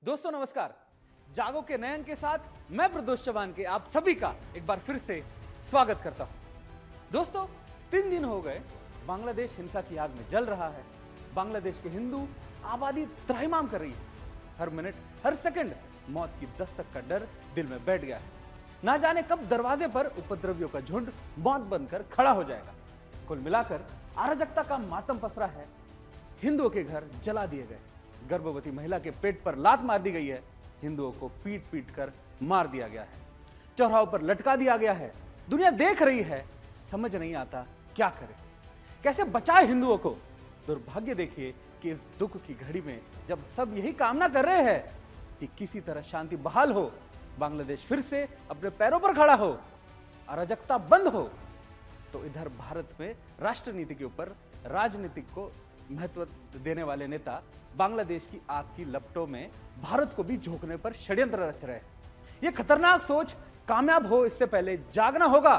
दोस्तों नमस्कार। जागो के नए अंक के साथ मैं प्रदोष चौहान के आप सभी का एक बार फिर से स्वागत करता हूं। दोस्तों 3 दिन हो गए बांग्लादेश हिंसा की आग में जल रहा है। बांग्लादेश के हिंदू आबादी त्राहिमाम कर रही है। हर मिनट हर सेकंड मौत की दस्तक का डर दिल में बैठ गया है। ना जाने कब दरवाजे पर उपद्रवियों का झुंड मौत बनकर खड़ा हो जाएगा। कुल मिलाकर अराजकता का मातम पसरा है। हिंदुओं के घर जला दिए गए, गर्भवती महिला के पेट पर लात मार दी गई है, हिंदुओं को पीट पीट कर मार दिया गया है, चौराहों पर लटका दिया गया है। दुनिया देख रही है, समझ नहीं आता क्या करे, कैसे बचाए हिंदुओं को। दुर्भाग्य देखिए कि इस दुख की घड़ी में जब सब यही कामना कर रहे हैं कि किसी तरह शांति बहाल हो, बांग्लादेश फिर से अपने पैरों पर खड़ा हो, अराजकता बंद हो, तो इधर भारत में राष्ट्र नीति के ऊपर राजनीतिक को महत्व देने वाले नेता बांग्लादेश की आग की लपटों में भारत को भी झोंकने पर षड्यंत्र रच रहे हैं। यह खतरनाक सोच कामयाब हो इससे पहले जागना होगा।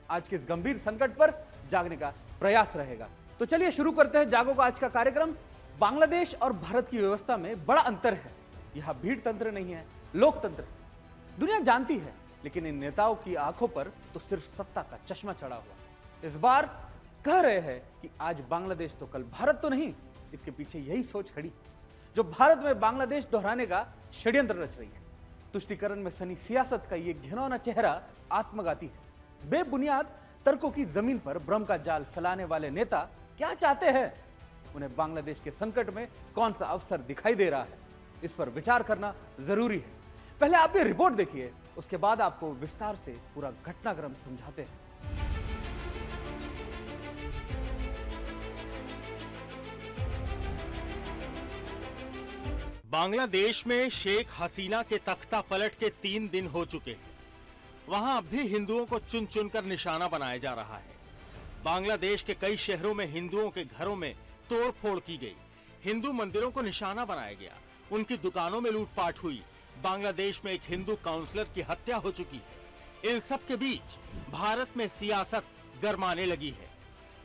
आज के इस गंभीर संकट पर जागने का प्रयास रहेगा। तो चलिए शुरू करते हैं जागो का आज का कार्यक्रम। बांग्लादेश और भारत की व्यवस्था में बड़ा अंतर है। यह भीड़ तंत्र नहीं है, लोकतंत्र। दुनिया जानती है, लेकिन इन नेताओं की आंखों पर तो सिर्फ सत्ता का चश्मा चढ़ा हुआ। इस बार कह रहे हैं कि आज बांग्लादेश तो कल भारत तो नहीं। इसके पीछे यही सोच खड़ी जो भारत में बांग्लादेश दोहराने का षड्यंत्र रच रही है। तुष्टीकरण में सनी सियासत का यह घिनौना चेहरा आत्मघाती है। बेबुनियाद तर्कों की जमीन पर भ्रम का जाल फैलाने वाले नेता क्या चाहते हैं? उन्हें बांग्लादेश के संकट में कौन सा अवसर दिखाई दे रहा है, इस पर विचार करना जरूरी है। पहले आप ये रिपोर्ट देखिए, उसके बाद आपको विस्तार से पूरा घटनाक्रम समझाते हैं। बांग्लादेश में शेख हसीना के तख्ता पलट के 3 दिन हो चुके हैं। वहां अब भी हिंदुओं को चुन चुनकर निशाना बनाया जा रहा है। बांग्लादेश के कई शहरों में हिंदुओं के घरों में तोड़फोड़ की गई, हिंदू मंदिरों को निशाना बनाया गया, उनकी दुकानों में लूटपाट हुई। बांग्लादेश में एक हिंदू काउंसलर की हत्या हो चुकी है। इन सब के बीच भारत में सियासत गरमाने लगी है।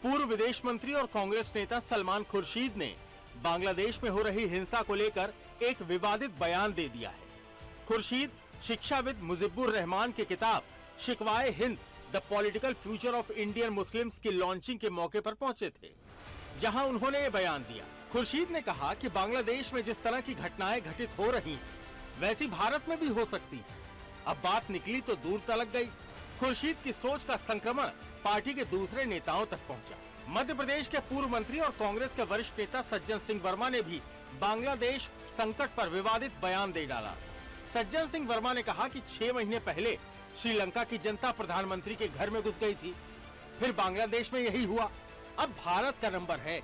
पूर्व विदेश मंत्री और कांग्रेस नेता सलमान खुर्शीद ने बांग्लादेश में हो रही हिंसा को लेकर एक विवादित बयान दे दिया है। खुर्शीद शिक्षाविद मुजिबुर रहमान की किताब Shikwa-e Hind the political future of Indian Muslims की लॉन्चिंग के मौके पर पहुंचे थे, जहां उन्होंने ये बयान दिया। खुर्शीद ने कहा कि बांग्लादेश में जिस तरह की घटनाएं घटित हो रही हैं, वैसी भारत में भी हो सकती है। अब बात निकली तो दूर तलक गई। खुर्शीद की सोच का संक्रमण पार्टी के दूसरे नेताओं तक पहुंचा। मध्य प्रदेश के पूर्व मंत्री और कांग्रेस के वरिष्ठ नेता सज्जन सिंह वर्मा ने भी बांग्लादेश संकट पर विवादित बयान दे डाला। सज्जन सिंह वर्मा ने कहा कि 6 महीने पहले श्रीलंका की जनता प्रधानमंत्री के घर में घुस गई थी, फिर बांग्लादेश में यही हुआ, अब भारत का नंबर है।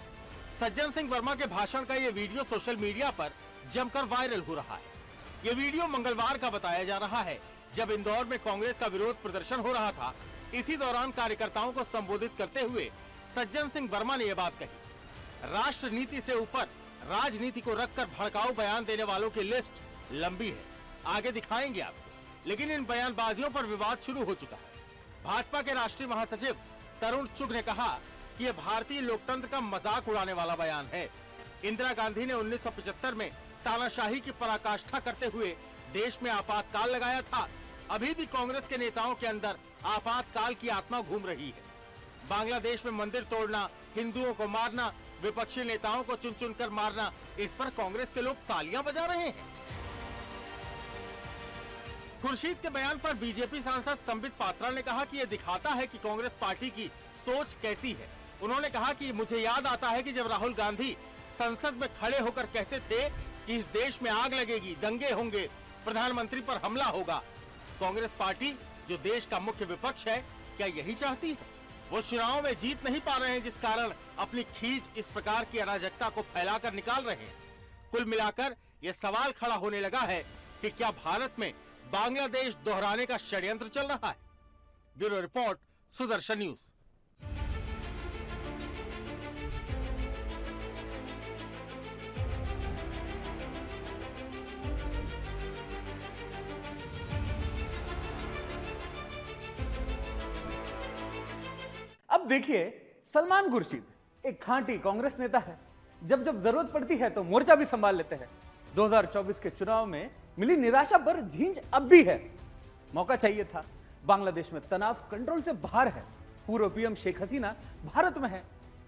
सज्जन सिंह वर्मा के भाषण का ये वीडियो सोशल मीडिया पर जमकर वायरल हो रहा है। ये वीडियो मंगलवार का बताया जा रहा है, जब इंदौर में कांग्रेस का विरोध प्रदर्शन हो रहा था। इसी दौरान कार्यकर्ताओं को संबोधित करते हुए सज्जन सिंह वर्मा ने यह बात कही। राष्ट्र नीति से ऊपर राजनीति को रखकर भड़काऊ बयान देने वालों की लिस्ट लंबी है, आगे दिखाएंगे आपको। लेकिन इन बयानबाजियों पर विवाद शुरू हो चुका है। भाजपा के राष्ट्रीय महासचिव तरुण चुग ने कहा कि यह भारतीय लोकतंत्र का मजाक उड़ाने वाला बयान है। इंदिरा गांधी ने 1975 में तानाशाही की पराकाष्ठा करते हुए देश में आपातकाल लगाया था। अभी भी कांग्रेस के नेताओं के अंदर आपातकाल की आत्मा घूम रही है। बांग्लादेश में मंदिर तोड़ना, हिंदुओं को मारना, विपक्षी नेताओं को चुन चुन कर मारना, इस पर कांग्रेस के लोग तालियां बजा रहे हैं। खुर्शीद के बयान पर बीजेपी सांसद संबित पात्रा ने कहा कि यह दिखाता है कि कांग्रेस पार्टी की सोच कैसी है। उन्होंने कहा कि मुझे याद आता है कि जब राहुल गांधी संसद में खड़े होकर कहते थे कि इस देश में आग लगेगी, दंगे होंगे, प्रधानमंत्री पर हमला होगा। कांग्रेस पार्टी जो देश का मुख्य विपक्ष है, क्या यही चाहती है? वो चुनाव में जीत नहीं पा रहे हैं, जिस कारण अपनी खींच इस प्रकार की अराजकता को फैलाकर निकाल रहे हैं। कुल मिलाकर यह सवाल खड़ा होने लगा है कि क्या भारत में बांग्लादेश दोहराने का षड्यंत्र चल रहा है। Bureau report, Sudarshan news. अब देखिए, सलमान खुर्शीद एक खांटी कांग्रेस नेता है। जब जब जरूरत पड़ती है तो मोर्चा भी संभाल लेते हैं। 2024 के चुनाव में मिली निराशा पर झींझ अब भी है। मौका चाहिए था। बांग्लादेश में तनाव कंट्रोल से बाहर है। पूर्व पीएम शेख हसीना भारत में है।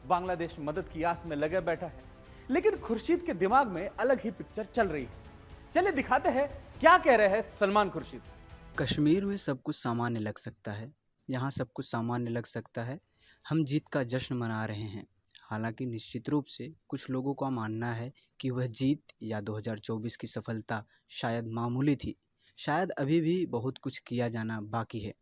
बांग्लादेश मदद की आस में लगे बैठा है, लेकिन खुर्शीद के दिमाग में अलग ही पिक्चर चल रही है। चलिए दिखाते हैं क्या कह रहे हैं सलमान खुर्शीद। कश्मीर में सब कुछ सामान्य लग सकता है, यहाँ सब कुछ सामान्य लग सकता है। हम जीत का जश्न मना रहे हैं। हालांकि निश्चित रूप से कुछ लोगों का मानना है कि वह जीत या 2024 की सफलता शायद मामूली थी। शायद अभी भी बहुत कुछ किया जाना बाकी है।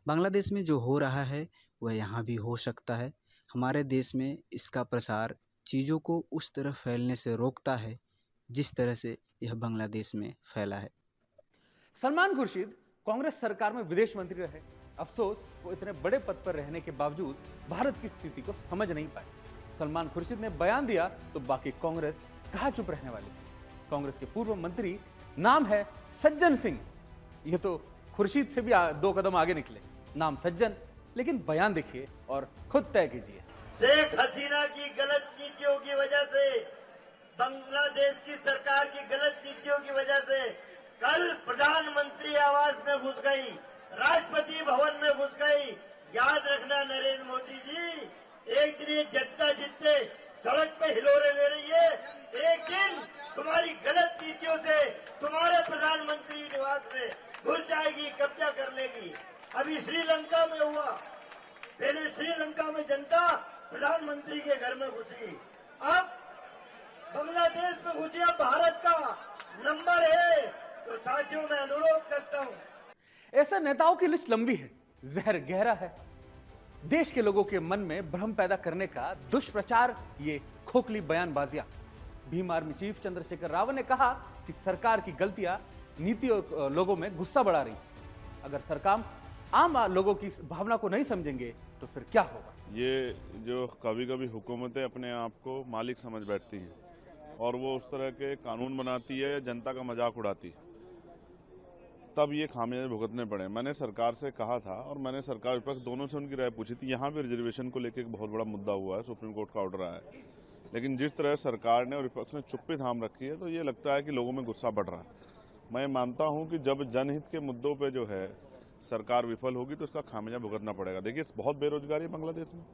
बांग्लादेश में जो हो रहा है वह यहाँ भी हो सकता है। हमारे देश में इसका प्रसार चीज़ों को उस तरह फैलने से रोकता है जिस तरह से यह बांग्लादेश में फैला है। सलमान खुर्शीद कांग्रेस सरकार में विदेश मंत्री रहे। अफसोस वो इतने बड़े पद पर रहने के बावजूद भारत की स्थिति को समझ नहीं पाए। सलमान खुर्शीद ने बयान दिया तो बाकी कांग्रेस कहाँ चुप रहने वाली थी। कांग्रेस के पूर्व मंत्री नाम है सज्जन सिंह। ये तो खुर्शीद से भी 2 कदम आगे निकले। नाम सज्जन, लेकिन बयान देखिए और खुद तय कीजिए। शेख हसीना की गलत नीतियों की वजह से, बांग्लादेश की सरकार की गलत नीतियों की वजह से कल प्रधानमंत्री आवास में घुस गई, राष्ट्रपति भवन में घुस गई। याद रखना नरेंद्र मोदी जी, एक दिन ये जनता जितने सड़क पे हिलोरे ले रही है, एक दिन तुम्हारी गलत नीतियों से तुम्हारे प्रधानमंत्री निवास में घुस जाएगी, कब्जा कर लेगी। अभी श्रीलंका में हुआ, पहले श्रीलंका में जनता प्रधानमंत्री के घर में घुसी, अब बांग्लादेश में घुसी। अब भारत का नंबर है, तो साथियों मैं अनुरोध करता हूं। ऐसे नेताओं की लिस्ट लंबी है, जहर गहरा है। देश के लोगों के मन में भ्रम पैदा करने का दुष्प्रचार, ये खोखली बयानबाजियां। भीम आर्मी चीफ चंद्रशेखर राव ने कहा कि सरकार की गलतियां नीति और लोगों में गुस्सा बढ़ा रही। अगर सरकार आम लोगों की भावना को नहीं समझेंगे तो फिर क्या होगा। ये जो कभी कभी हुकूमतें अपने आप को मालिक समझ बैठती हैं और वो उस तरह के कानून बनाती है या जनता का मजाक उड़ाती है, तब ये खामियाजे भुगतने पड़े। मैंने सरकार से कहा था और मैंने सरकार विपक्ष दोनों से उनकी राय पूछी थी। यहाँ भी रिजर्वेशन को लेकर एक बहुत बड़ा मुद्दा हुआ है, सुप्रीम कोर्ट का ऑर्डर आया है, लेकिन जिस तरह सरकार ने और विपक्ष ने चुप्पी थाम रखी है तो ये लगता है कि लोगों में गुस्सा बढ़ रहा है। मैं मानता हूँ कि जब जनहित के मुद्दों पर जो है सरकार विफल होगी तो इसका खामियाजा भुगतना पड़ेगा। देखिए, बहुत बेरोजगारी है बांग्लादेश में,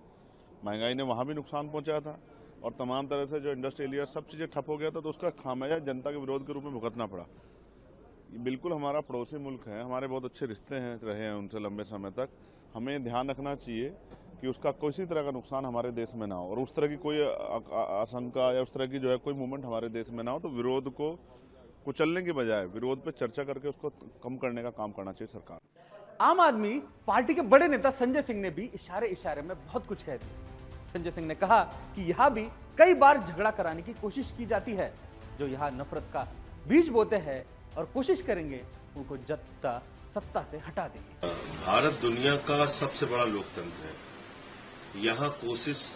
महंगाई ने वहाँ भी नुकसान पहुँचाया था और तमाम तरह से जो इंडस्ट्रियल एरिया सब चीज़ें ठप हो गया था, तो उसका खामियाजा जनता के विरोध के रूप में भुगतना पड़ा। बिल्कुल हमारा पड़ोसी मुल्क है, हमारे बहुत अच्छे रिश्ते हैं रहे हैं उनसे लंबे समय तक। हमें ध्यान रखना चाहिए कि उसका किसी तरह का नुकसान हमारे देश में ना हो और उस तरह की कोई आशंका या उस तरह की जो है कोई मूवमेंट हमारे देश में ना हो। तो विरोध को कुचलने की बजाय विरोध पर चर्चा करके उसको कम करने का काम करना चाहिए सरकार। आम आदमी पार्टी के बड़े नेता संजय सिंह ने भी इशारे में बहुत कुछ कह दिया। संजय सिंह ने कहा कि यहां भी कई बार झगड़ा कराने की कोशिश की जाती है। जो यहां नफरत का बीज बोते हैं और कोशिश करेंगे उनको जत्ता सत्ता से हटा देंगे। भारत दुनिया का सबसे बड़ा लोकतंत्र है। यहाँ कोशिश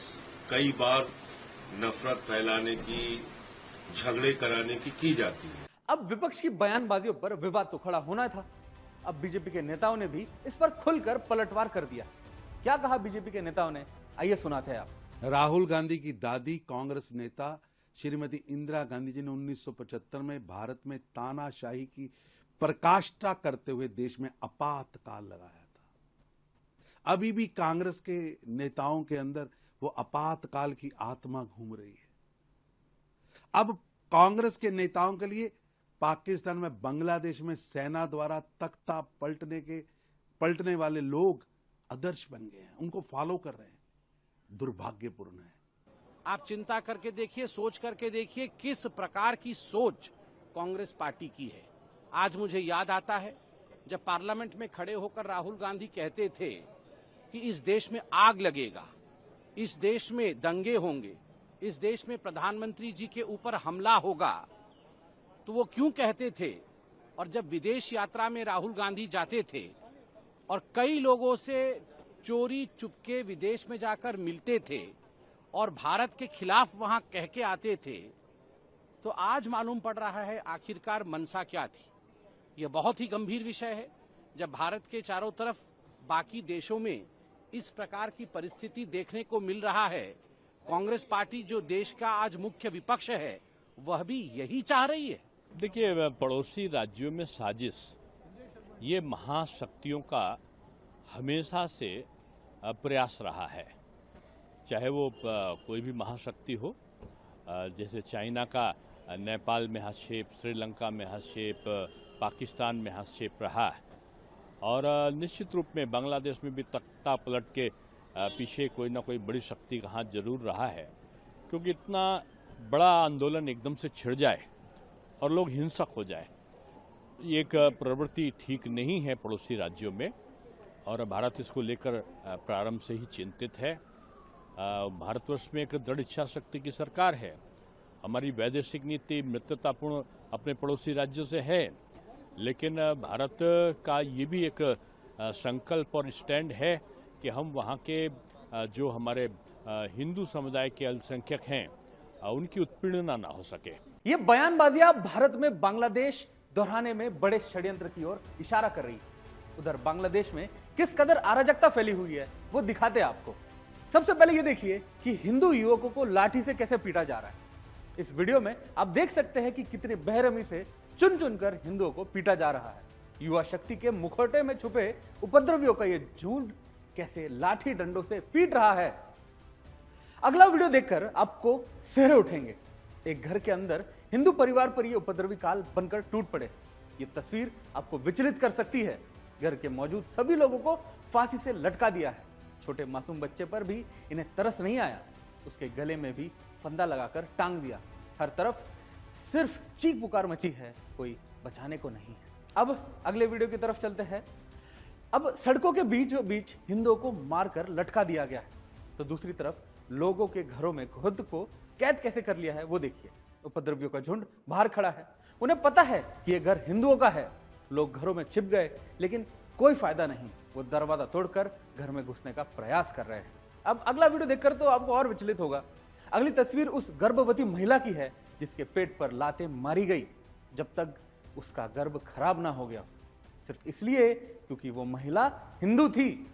कई बार नफरत फैलाने की, झगड़े कराने की जाती है। अब विपक्ष की बयानबाजियों पर विवाद तो खड़ा होना था। अब बीजेपी के नेताओं ने भी इस पर खुलकर पलटवार कर दिया। क्या कहा बीजेपी के नेताओं ने, आइए सुनाते हैं आप। राहुल गांधी की दादी कांग्रेस नेता श्रीमती इंदिरा गांधी जी ने 1975 में भारत में तानाशाही की पराकाष्ठा करते हुए देश में आपातकाल लगाया था। अभी भी कांग्रेस के नेताओं के अंदर वो आपातकाल की आत्मा घूम रही है। अब कांग्रेस के नेताओं के लिए पाकिस्तान में, बांग्लादेश में सेना द्वारा तख्ता पलटने वाले लोग आदर्श बन गए हैं, उनको फॉलो कर रहे हैं। दुर्भाग्यपूर्ण है। आप चिंता करके देखिए, सोच करके देखिए किस प्रकार की सोच कांग्रेस पार्टी की है। आज मुझे याद आता है जब पार्लियामेंट में खड़े होकर राहुल गांधी कहते थे कि इस देश में आग लगेगा, इस देश में दंगे होंगे, इस देश में प्रधानमंत्री जी के ऊपर हमला होगा। तो वो क्यों कहते थे? और जब विदेश यात्रा में राहुल गांधी जाते थे और कई लोगों से चोरी चुपके विदेश में जाकर मिलते थे और भारत के खिलाफ वहां कह के आते थे, तो आज मालूम पड़ रहा है आखिरकार मंशा क्या थी। यह बहुत ही गंभीर विषय है। जब भारत के चारों तरफ बाकी देशों में इस प्रकार की परिस्थिति देखने को मिल रहा है, कांग्रेस पार्टी जो देश का आज मुख्य विपक्ष है, वह भी यही चाह रही है। देखिए, पड़ोसी राज्यों में साजिश ये महाशक्तियों का हमेशा से प्रयास रहा है। चाहे वो कोई भी महाशक्ति हो, जैसे चाइना का नेपाल में हस्तक्षेप, श्रीलंका में हस्तक्षेप, पाकिस्तान में हस्तक्षेप रहा है, और निश्चित रूप में बांग्लादेश में भी तख्ता पलट के पीछे कोई ना कोई बड़ी शक्ति का हाथ जरूर रहा है, क्योंकि इतना बड़ा आंदोलन एकदम से छिड़ जाए और लोग हिंसक हो जाए, ये एक प्रवृत्ति ठीक नहीं है पड़ोसी राज्यों में, और भारत इसको लेकर प्रारंभ से ही चिंतित है। भारतवर्ष में एक दृढ़ इच्छा शक्ति की सरकार है, हमारी वैदेशिक नीति मित्रतापूर्ण अपने पड़ोसी राज्यों से है, लेकिन भारत का ये भी एक संकल्प और स्टैंड है कि हम वहाँ के जो हमारे हिंदू समुदाय के अल्पसंख्यक हैं उनकी उत्पीड़ना ना हो सके। ये बयानबाजियां भारत में बांग्लादेश दोहराने में बड़े षड्यंत्र की ओर इशारा कर रही है। उधर बांग्लादेश में किस कदर अराजकता फैली हुई है वो दिखाते हैं आपको। सबसे पहले ये देखिए कि हिंदू युवकों को लाठी से कैसे पीटा जा रहा है। इस वीडियो में आप देख सकते हैं कि कितनी बेरहमी से चुन चुनकर हिंदुओं को पीटा जा रहा है। युवा शक्ति के मुखौटे में छुपे उपद्रवियों का ये झुंड कैसे लाठी डंडों से पीट रहा है। अगला वीडियो देखकर आपको सेहरे उठेंगे। एक घर के अंदर हिंदू परिवार पर यह उपद्रवी काल बनकर टूट पड़े। ये तस्वीर आपको विचलित कर सकती है। घर के मौजूद सभी लोगों को फांसी से लटका दिया है। छोटे मासूम बच्चे पर भी इन्हें तरस नहीं आया, उसके गले में भी फंदा लगाकर टांग दिया। हर तरफ सिर्फ चीख पुकार मची है, कोई बचाने को नहीं है। अब अगले वीडियो की तरफ चलते हैं। अब सड़कों के बीचों बीच हिंदुओं को मारकर लटका दिया गया है, तो दूसरी तरफ लोगों के घरों में खुद को कैद कैसे कर लिया है वो देखिए। उपद्रवियों का झुंड बाहर खड़ा है, उन्हें पता है कि यह घर हिंदुओं का है। लोग घरों में छिप गए, लेकिन कोई फायदा नहीं, वो दरवाजा तोड़कर घर में घुसने का प्रयास कर रहे हैं। अब अगला वीडियो देखकर तो आपको और विचलित होगा। अगली तस्वीर उस गर्भवती महिला की है जिसके पेट पर लातें मारी गई जब तक उसका गर्भ खराब ना हो गया, सिर्फ इसलिए क्योंकि वो महिला हिंदू थी।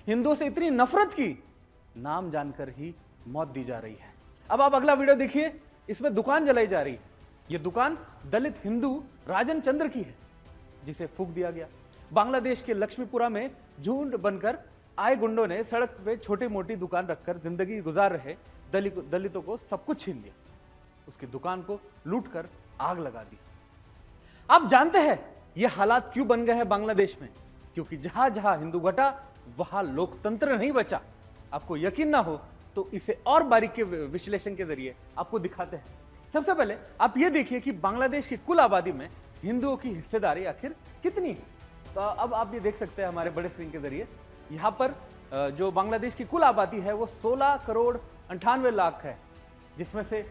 हिंदुओं से इतनी नफरत की, नाम जानकर ही मौत दी जा रही है। अब आप अगला वीडियो देखिए, इसमें दुकान जलाई जा रही है। यह दुकान दलित हिंदू राजन चंद्र की है जिसे फूंक दिया गया। बांग्लादेश के लक्ष्मीपुरा में झुंड बनकर आए गुंडों ने सड़क पे छोटी मोटी दुकान रखकर जिंदगी गुजार रहे दलितों को सब कुछ छीन लिया, उसकी दुकान को लूटकर आग लगा दी। आप जानते हैं यह हालात क्यों बन गए हैं बांग्लादेश में? क्योंकि जहां जहां हिंदू घटा वहां लोकतंत्र नहीं बचा। आपको यकीन ना हो तो इसे और बारीकी विश्लेषण के जरिए आपको दिखाते हैं। सबसे पहले आप ये देखिए कि बांग्लादेश की कुल आबादी में हिंदुओं की हिस्सेदारी आखिर कितनी है। तो अब आप ये देख सकते हैं हमारे बड़े स्क्रीन के जरिए, यहाँ पर जो बांग्लादेश की कुल आबादी है वो 16 करोड़ 98 लाख है, जिसमें से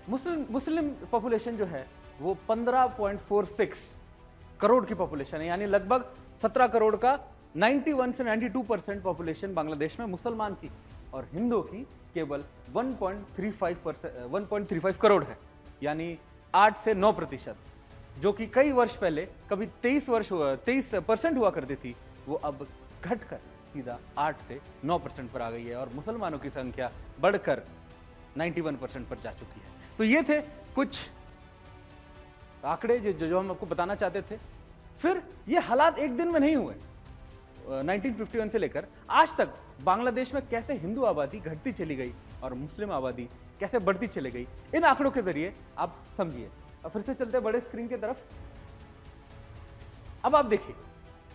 मुस्लिम पॉपुलेशन जो है वो 15.46 करोड़ की पॉपुलेशन है, यानी लगभग 17 करोड़ का 91 से 92% पॉपुलेशन बांग्लादेश में मुसलमान की, और हिंदुओं की केवल 1.35 करोड़ है, यानी 8 से 9%, जो कि कई वर्ष पहले कभी 23% हुआ करती थी, वो अब घटकर सीधा 8 से 9% पर आ गई है, और मुसलमानों की संख्या बढ़कर 91% पर जा चुकी है। तो ये थे कुछ आंकड़े जो हम आपको बताना चाहते थे। फिर ये हालात एक दिन में नहीं हुए। 1951 से लेकर आज तक बांग्लादेश में कैसे हिंदू आबादी घटती चली गई और मुस्लिम आबादी कैसे बढ़ती चली गई, इन आंकड़ों के जरिए आप समझिए। अब फिर से चलते बड़े स्क्रीन की तरफ। अब आप देखिए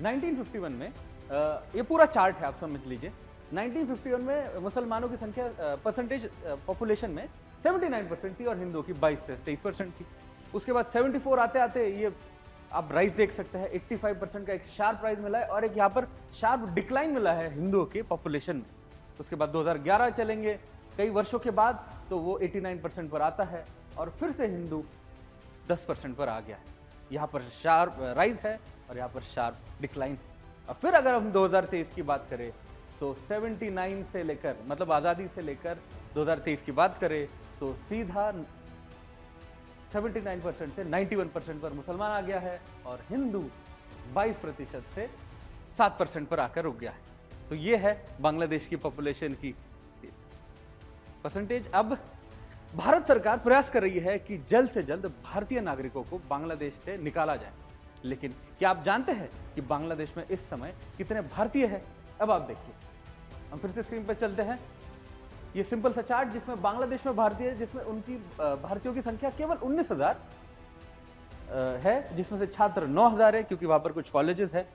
1951 में ये पूरा चार्ट है, आप समझ लीजिए। 1951 में मुसलमानों की संख्या परसेंटेज पॉपुलेशन में 79% थी और हिंदुओं की 22 से 23% थी। उसके बाद 74 आते आते ये आप राइज देख सकते हैं, 85% का एक शार्प राइज मिला है, और एक यहाँ पर शार्प डिक्लाइन मिला है हिंदुओं के पॉपुलेशन में। उसके बाद 2011 चलेंगे कई वर्षों के बाद तो वो 89% पर आता है, और फिर से हिंदू 10% पर आ गया है। यहाँ पर शार्प राइज है और यहाँ पर शार्प डिक्लाइन। और फिर अगर हम 2023 की बात करें तो 79 से लेकर, मतलब आज़ादी से लेकर 2023 की बात करें तो सीधा 79% से 91% पर मुसलमान आ गया है, और हिंदू 22% से 7% पर आकर रुक गया है। तो ये है बांग्लादेश की पॉपुलेशन की परसेंटेज। अब भारत सरकार प्रयास कर रही है कि जल्द से जल्द भारतीय नागरिकों को बांग्लादेश से निकाला जाए, लेकिन क्या आप जानते हैं कि बांग्लादेश में इस समय कितने भारतीय हैं? अब आप देखिए, हम फिर से स्क्रीन पर चलते हैं। ये सिंपल सा चार्ट जिसमें बांग्लादेश में भारतीय, जिसमें उनकी भारतीयों की संख्या केवल 19,000 है, जिसमें से छात्र 9,000 है, क्योंकि वहां पर कुछ कॉलेजेस है,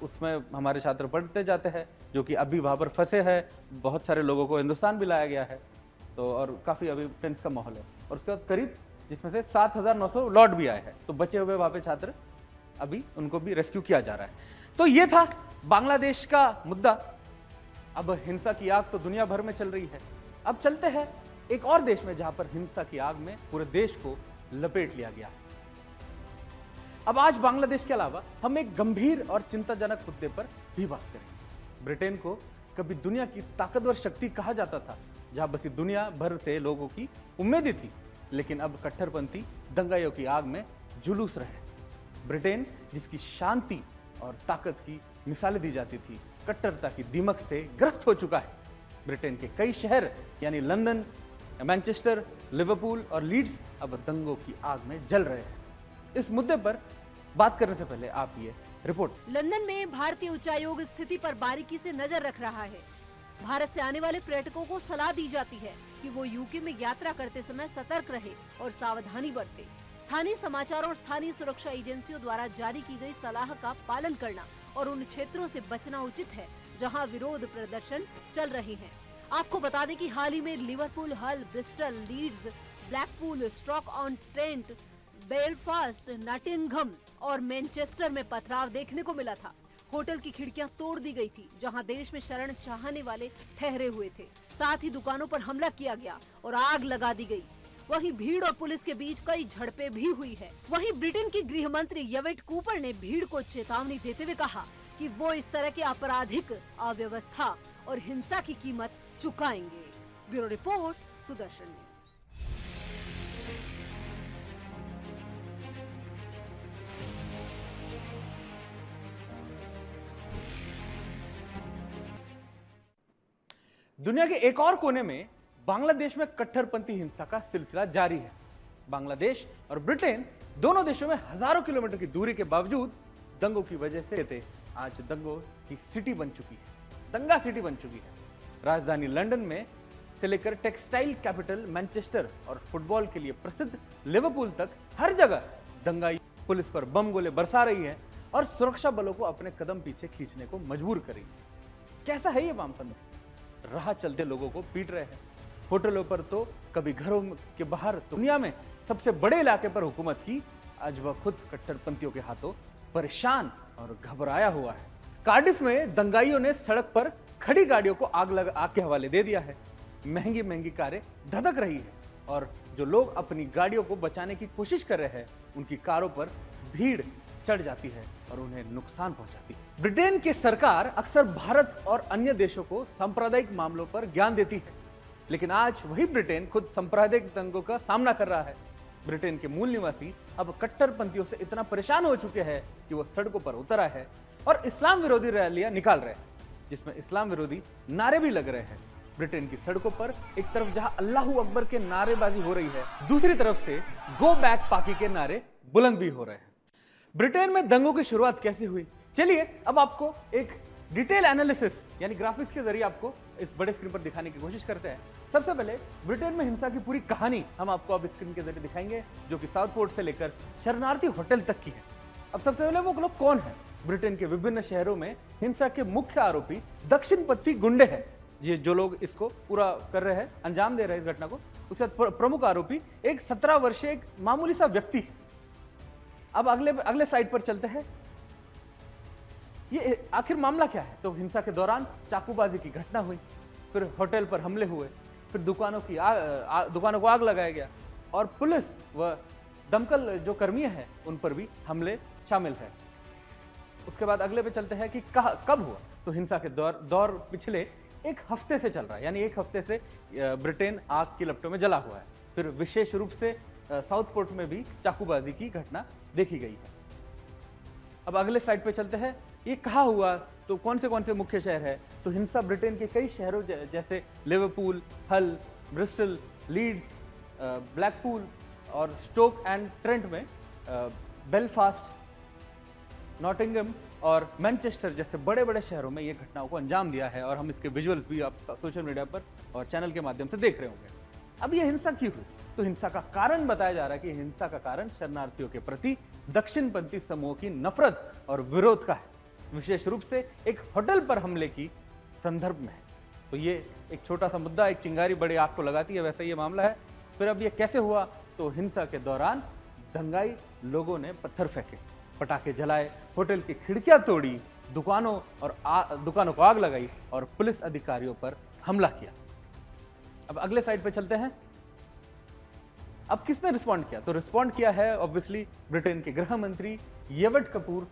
उसमें हमारे छात्र पढ़ते जाते हैं, जो कि अभी वहां पर फंसे हैं। बहुत सारे लोगों को हिंदुस्तान भी लाया गया है, तो और काफी अभी टेंस का माहौल है। और उसके बाद करीब जिसमें से 7,900 लौट भी आए हैं, तो बचे हुए वहां पे छात्र अभी उनको भी रेस्क्यू किया जा रहा है। तो ये था बांग्लादेश का मुद्दा। अब हिंसा की आग तो दुनिया भर में चल रही है। अब चलते हैं एक और देश में जहां पर हिंसा की आग में पूरे देश को लपेट लिया गया है। अब आज बांग्लादेश के अलावा हम एक गंभीर और चिंताजनक मुद्दे पर भी बात करेंगे। ब्रिटेन को कभी दुनिया की ताकतवर शक्ति कहा जाता था, जहां बसी दुनिया भर से लोगों की उम्मीदें थी, लेकिन अब कट्टरपंथी दंगाइयों की आग में जुलूस रहे। ब्रिटेन जिसकी शांति और ताकत की मिसालें दी जाती थी, कट्टरता की दीमक से ग्रस्त हो चुका है। ब्रिटेन के कई शहर यानी लंदन, मैनचेस्टर, लिवरपूल और लीड्स अब दंगों की आग में जल रहे हैं। इस मुद्दे पर बात करने से पहले आप ये रिपोर्ट। लंदन में भारतीय उच्चायोग स्थिति पर बारीकी से नजर रख रहा है। भारत से आने वाले पर्यटकों को सलाह दी जाती है कि वो यूके में यात्रा करते समय सतर्क रहे और सावधानी बरते। स्थानीय समाचार और स्थानीय सुरक्षा एजेंसियों द्वारा जारी की गई सलाह का पालन करना और उन क्षेत्रों से बचना उचित है जहां विरोध प्रदर्शन चल रहे हैं। आपको बता दें कि हाल ही में Liverpool, Hull, Bristol, Leeds, Blackpool, Stoke on Trent, Belfast, Nottingham और मैनचेस्टर में पथराव देखने को मिला था। होटल की खिड़कियां तोड़ दी गई थी, जहां देश में शरण चाहने वाले ठहरे हुए थे। साथ ही दुकानों पर हमला किया गया और आग लगा दी गई। वहीं भीड़ और पुलिस के बीच कई झड़पें भी हुई है। वहीं ब्रिटेन की गृह मंत्री यवेट कूपर ने भीड़ को चेतावनी देते हुए कहा कि वो इस तरह के आपराधिक अव्यवस्था और हिंसा की कीमत चुकाएंगे। Bureau report, Sudarshan news. दुनिया के एक और कोने में बांग्लादेश में कट्टरपंथी हिंसा का सिलसिला जारी है। बांग्लादेश और ब्रिटेन दोनों देशों में हजारों किलोमीटर की दूरी के बावजूद दंगों की वजह से आज दंगों की सिटी बन चुकी है, दंगा सिटी बन चुकी है। राजधानी लंदन में से लेकर टेक्सटाइल कैपिटल मैनचेस्टर और फुटबॉल के लिए प्रसिद्ध लिवरपूल तक हर जगह दंगाई पुलिस पर बम गोले बरसा रही है और सुरक्षा बलों को अपने कदम पीछे खींचने को मजबूर कर रही है। कैसा है ये वामपंथी? राह चलते लोगों को पीट रहे हैं, होटलों पर तो कभी घरों के बाहर, तो दुनिया में सबसे बड़े इलाके पर हुकूमत की, आज वह खुद कट्टरपंथियों के हाथों परेशान और घबराया हुआ है। कार्डिफ में दंगाइयों ने सड़क पर खड़ी गाड़ियों को आग के हवाले दे दिया है। महंगी महंगी कारें धधक रही है और जो लोग अपनी गाड़ियों को बचाने की कोशिश कर रहे हैं, उनकी कारों पर भीड़ चढ़ जाती है और उन्हें नुकसान पहुंचाती है। ब्रिटेन की सरकार अक्सर भारत और अन्य देशों को सांप्रदायिक मामलों पर ज्ञान देती है, लेकिन आज वही ब्रिटेन खुद सांप्रदायिक दंगों का सामना कर रहा है। ब्रिटेन के मूल निवासी अब कट्टरपंथियों से इतना परेशान हो चुके हैं कि वो सड़कों पर उतर आए हैं और इस्लाम विरोधी रैलियां निकाल रहे हैं, जिसमें इस्लाम विरोधी नारे भी लग रहे हैं। ब्रिटेन की सड़कों पर एक तरफ जहां अल्लाहू अकबर के नारेबाजी हो रही है, दूसरी तरफ से गो बैक पाकि के नारे बुलंद भी हो रहे हैं। ब्रिटेन में दंगों की शुरुआत कैसे हुई? चलिए अब आपको एक डिटेल एनालिसिस यानी ग्राफिक्स के जरिए आपको इस बड़े स्क्रीन पर दिखाने की कोशिश करते हैं। सबसे पहले ब्रिटेन में हिंसा की पूरी कहानी हम आपको अब स्क्रीन के जरिए दिखाएंगे, जो कि साउथपोर्ट से लेकर शरणार्थी होटल तक की है। अब सबसे पहले वो लोग कौन है? ब्रिटेन के विभिन्न शहरों में हिंसा के मुख्य आरोपी दक्षिणपंथी गुंडे हैं, ये जो लोग इसको पूरा कर रहे हैं, अंजाम दे रहे हैं इस घटना को। उसके बाद प्रमुख आरोपी एक 17 वर्षीय एक मामूली सा व्यक्ति है। अब अगले साइड पर चलते हैं। ये आखिर मामला क्या है? तो हिंसा के दौरान चाकूबाजी की घटना हुई, फिर होटल पर हमले हुए, फिर दुकानों को आग लगाया गया और पुलिस व दमकल जो कर्मी हैं उन पर भी हमले शामिल है। उसके बाद अगले पे चलते हैं कि कब हुआ? तो हिंसा के दौर पिछले एक हफ्ते से चल रहा है, यानी एक हफ्ते से ब्रिटेन आग की लपटों में जला हुआ है। फिर विशेष रूप से साउथपोर्ट में भी चाकूबाजी की घटना देखी गई है। अब अगले साइड पे चलते हैं, ये कहाँ हुआ? तो कौन से मुख्य शहर है? तो हिंसा ब्रिटेन के कई शहरों जैसे Liverpool, Hull, Bristol, Leeds, Blackpool और स्टोक एंड ट्रेंट में, बेलफास्ट, नॉटिंगम और मैनचेस्टर जैसे बड़े बड़े शहरों में ये घटनाओं को अंजाम दिया है और हम इसके विजुअल्स भी आप सोशल मीडिया पर और चैनल के माध्यम से देख रहे होंगे। अब ये हिंसा क्यों हुई? तो हिंसा का कारण बताया जा रहा है कि हिंसा का कारण शरणार्थियों के प्रति दक्षिणपंथी समूह की नफरत और विरोध का है, विशेष रूप से एक होटल पर हमले की संदर्भ में है। तो ये एक छोटा सा मुद्दा, एक चिंगारी बड़ी आग को लगाती है, वैसा ये मामला है। फिर अब ये कैसे हुआ? तो हिंसा के दौरान दंगाई लोगों ने पत्थर फेंके, पटाखे जलाए, होटल की खिड़कियां तोड़ी, दुकानों को आग लगाई और पुलिस अधिकारियों पर हमला किया। अब अगले साइड पे चलते हैं। अब किसने रिस्पॉन्ड किया? तो रिस्पॉन्ड किया है ऑब्वियसली ब्रिटेन के गृह मंत्री येवट कपूर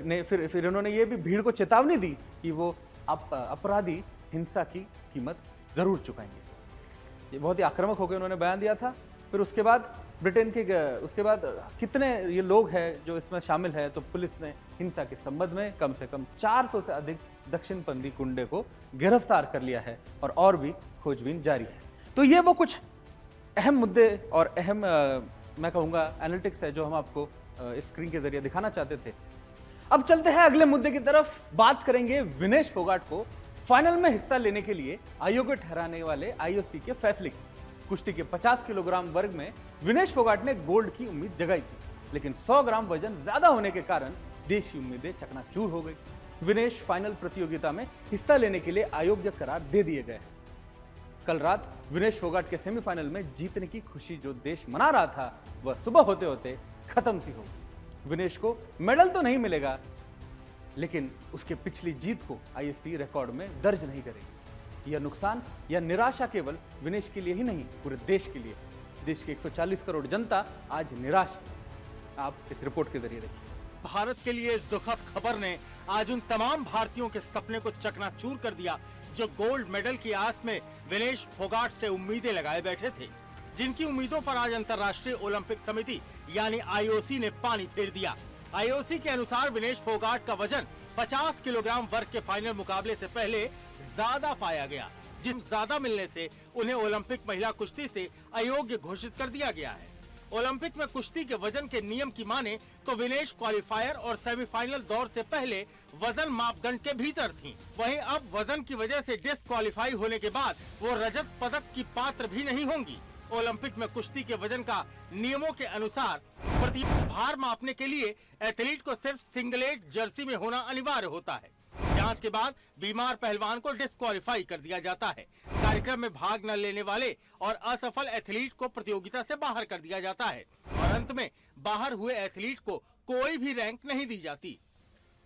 ने। फिर उन्होंने ये भी भीड़ को चेतावनी दी कि वो अपराधी हिंसा की कीमत जरूर चुकाएंगे। ये बहुत ही आक्रामक होकर उन्होंने बयान दिया था। फिर उसके बाद कितने ये लोग हैं जो इसमें शामिल है, तो पुलिस ने हिंसा के संबंध में कम से कम 400 से अधिक दक्षिणपंथी गुंडे को गिरफ्तार कर लिया है और भी खोजबीन जारी है। तो ये वो कुछ अहम मुद्दे और अहम मैं कहूँगा एनालिटिक्स है जो हम आपको स्क्रीन के जरिए दिखाना चाहते थे। अब चलते हैं अगले मुद्दे की तरफ। बात करेंगे विनेश फोगाट को फाइनल में हिस्सा लेने के लिए अयोग्य ठहराने वाले आईओसी के फैसले की। कुश्ती के 50 किलोग्राम वर्ग में विनेश फोगाट ने गोल्ड की उम्मीद जगाई थी, लेकिन 100 ग्राम वजन ज्यादा होने के कारण देशी उम्मीदें चकनाचूर हो गई। विनेश फाइनल प्रतियोगिता में हिस्सा लेने के लिए अयोग्य करार दे दिए गए हैं। कल रात विनेश फोगाट के सेमीफाइनल में जीतने की खुशी जो देश मना रहा था, वह सुबह होते होते खत्म सी हो गई। विनेश को मेडल तो नहीं मिलेगा, लेकिन उसके पिछली जीत को आईओसी रिकॉर्ड में दर्ज नहीं करेगी। यह नुकसान या निराशा केवल विनेश के लिए ही नहीं, पूरे देश के लिए। देश के 140 करोड़ जनता आज निराश है। आप इस रिपोर्ट के जरिए देखिए। भारत के लिए इस दुखद खबर ने आज उन तमाम भारतीयों के सपने को चकनाचूर कर दिया जो गोल्ड मेडल की आस में विनेश फोगाट से उम्मीदें लगाए बैठे थे, जिनकी उम्मीदों पर आज अंतर्राष्ट्रीय ओलंपिक समिति यानी आईओसी ने पानी फेर दिया। आईओसी के अनुसार विनेश फोगाट का वजन 50 किलोग्राम वर्ग के फाइनल मुकाबले से पहले ज्यादा पाया गया, जिन ज्यादा मिलने से उन्हें ओलंपिक महिला कुश्ती से अयोग्य घोषित कर दिया गया है। ओलंपिक में कुश्ती के वजन के नियम की माने तो विनेश क्वालिफायर और सेमीफाइनल दौर से पहले वजन मापदंड के भीतर थीं। वहीं अब वजन की वजह से डिस्क्वालीफाई होने के बाद वो रजत पदक की पात्र भी नहीं होंगी। ओलंपिक में कुश्ती के वजन का नियमों के अनुसार भार मापने के लिए एथलीट को सिर्फ सिंगलेट जर्सी में होना अनिवार्य होता है। जांच के बाद बीमार पहलवान को डिस्क्वालीफाई कर दिया जाता है। कार्यक्रम में भाग न लेने वाले और असफल एथलीट को प्रतियोगिता से बाहर कर दिया जाता है और अंत में बाहर हुए एथलीट को कोई भी रैंक नहीं दी जाती।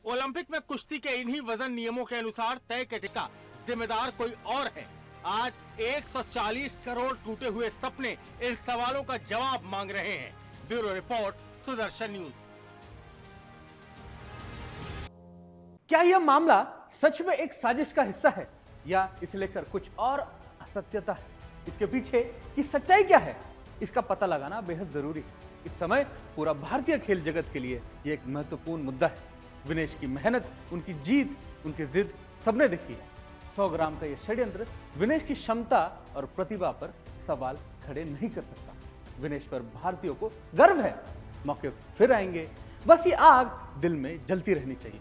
ओलंपिक में कुश्ती के इन्हीं वजन नियमों के अनुसार तय कैटेगरी का जिम्मेदार कोई और है। आज 140 करोड़ टूटे हुए सपने इन सवालों का जवाब मांग रहे हैं। Bureau report, Sudarshan news. क्या यह मामला सच में एक साजिश का हिस्सा है या इसे लेकर कुछ और असत्यता है? इसके पीछे की सच्चाई क्या है, इसका पता लगाना बेहद जरूरी है। इस समय पूरा भारतीय खेल जगत के लिए यह एक महत्वपूर्ण मुद्दा है। विनेश की मेहनत, उनकी जीत, उनकी जिद सबने देखी है। 100 ग्राम का यह षड्यंत्र विनेश की क्षमता और प्रतिभा पर सवाल खड़े नहीं कर सकता। विनेश पर भारतीयों को गर्व है। मौके फिर आएंगे, बस ये आग दिल में जलती रहनी चाहिए।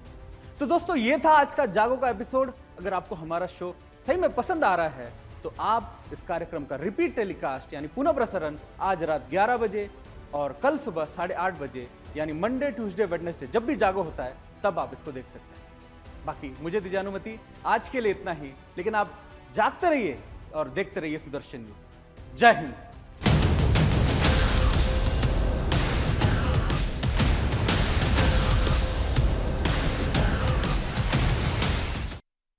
तो दोस्तों, ये था आज का जागो का एपिसोड। अगर आपको हमारा शो सही में पसंद आ रहा है तो आप इस कार्यक्रम का रिपीट टेलीकास्ट यानी पुनः प्रसारण आज रात 11 बजे और कल सुबह 8:30 बजे यानी मंडे, ट्यूसडे, वेडनेसडे जब भी जागो होता है तब आप इसको देख सकते हैं। बाकी मुझे दीजिए अनुमति, आज के लिए इतना ही। लेकिन आप जागते रहिए और देखते रहिए सुदर्शन न्यूज। जय हिंद।